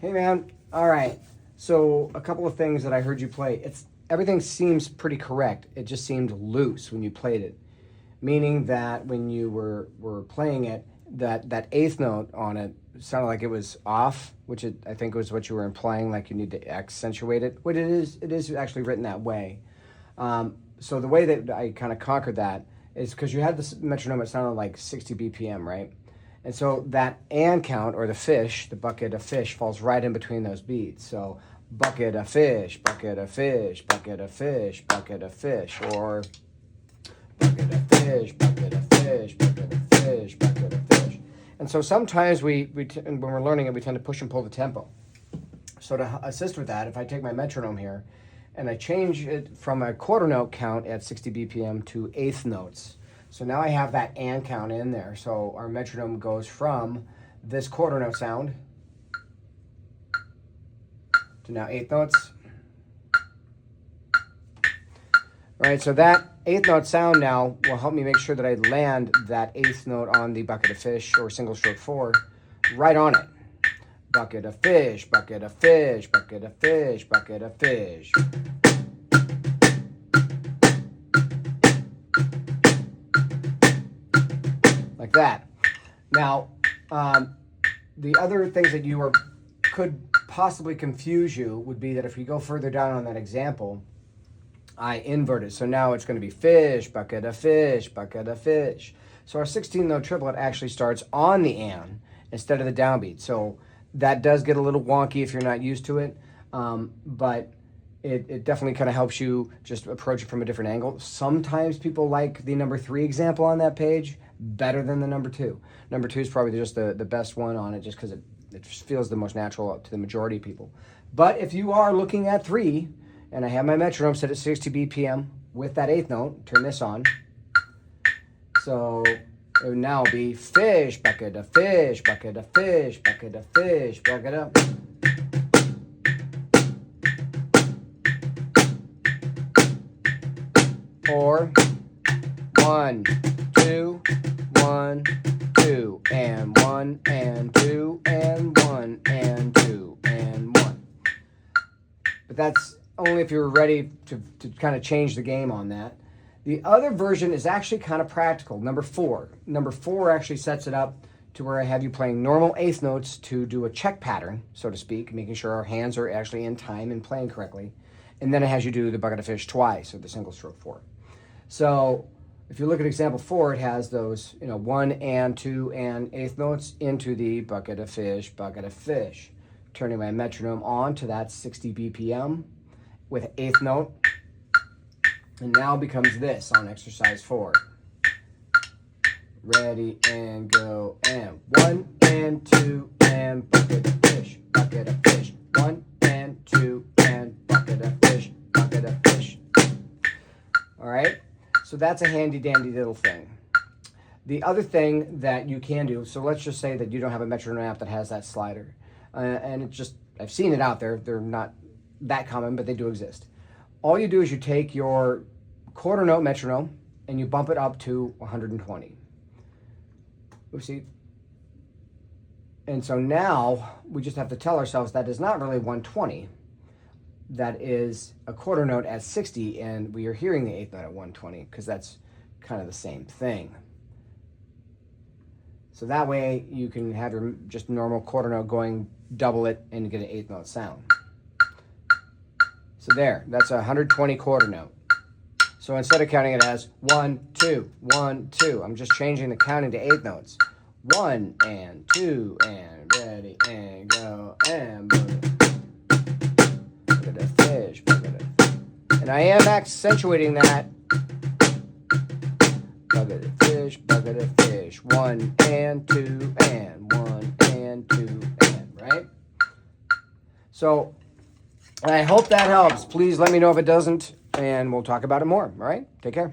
Hey man. All right. So a couple of things that I heard you play. Everything seems pretty correct. It just seemed loose when you played it, meaning that when you were playing it, that eighth note on it sounded like it was off, which I think was what you were implying, like you need to accentuate it. But it is actually written that way. So the way that I kind of conquered that is because you had this metronome. It sounded like 60 BPM, right? And so that and count, or the fish, the bucket of fish, falls right in between those beats. So bucket of fish, bucket of fish, bucket of fish, bucket of fish, or bucket of fish, bucket of fish, bucket of fish, bucket of fish. And so sometimes when we're learning it, we tend to push and pull the tempo. So to assist with that, if I take my metronome here and I change it from a quarter note count at 60 BPM to eighth notes. So now I have that and count in there. So our metronome goes from this quarter note sound to now eighth notes. All right, so that eighth note sound now will help me make sure that I land that eighth note on the bucket of fish, or single stroke 4, right on it. Bucket of fish, bucket of fish, bucket of fish, bucket of fish. Like that. Now, the other things that could possibly confuse you would be that if you go further down on that example, I invert it. So now it's going to be fish, bucket of fish, bucket of fish. So our 16-note triplet actually starts on the and instead of the downbeat. So that does get a little wonky if you're not used to it, but it definitely kind of helps you just approach it from a different angle. Sometimes people like the number 3 example on that page better than the number 2. Number 2 is probably just the best one on it, just because it just feels the most natural to the majority of people. But if you are looking at 3, and I have my metronome set at 60 BPM with that eighth note, turn this on. So it would now be fish, bucket of fish, bucket of fish, bucket of fish, bucket of. Or 1, 2, 1, 2, and 1, and 2, and 1, and 2, and 1. But that's only if you're ready to kind of change the game on that. The other version is actually kind of practical. Number 4. Number 4 actually sets it up to where I have you playing normal eighth notes to do a check pattern, so to speak, making sure our hands are actually in time and playing correctly. And then it has you do the bucket of fish twice, or the single stroke 4. So if you look at example 4, it has those 1 and 2 and eighth notes into the bucket of fish, turning my metronome on to that 60 BPM with eighth note, and now becomes this on exercise 4. Ready and go, and 1 and 2 and bucket of fish, bucket of fish. 1 and 2 and bucket of fish, bucket of fish. All right, so that's a handy dandy little thing. The other thing that you can do, so let's just say that you don't have a metronome app that has that slider, and I've seen it out there. They're not that common, but they do exist. All you do is you take your quarter note metronome and you bump it up to 120. Oopsie. And so now we just have to tell ourselves that is not really 120. That is a quarter note at 60, and we are hearing the eighth note at 120 because that's kind of the same thing. So that way you can have your just normal quarter note going, double it, and get an eighth note sound. So there, that's a 120 quarter note. So instead of counting it as 1, 2, 1, 2, I'm just changing the counting to eighth notes. 1 and 2 and ready and go and boom. Bucket of fish, bucket of fish. And I am accentuating that. Bucket of fish, bucket of fish. 1 and 2 and 1 and 2 and, right? So I hope that helps. Please let me know if it doesn't, and we'll talk about it more. All right? Take care.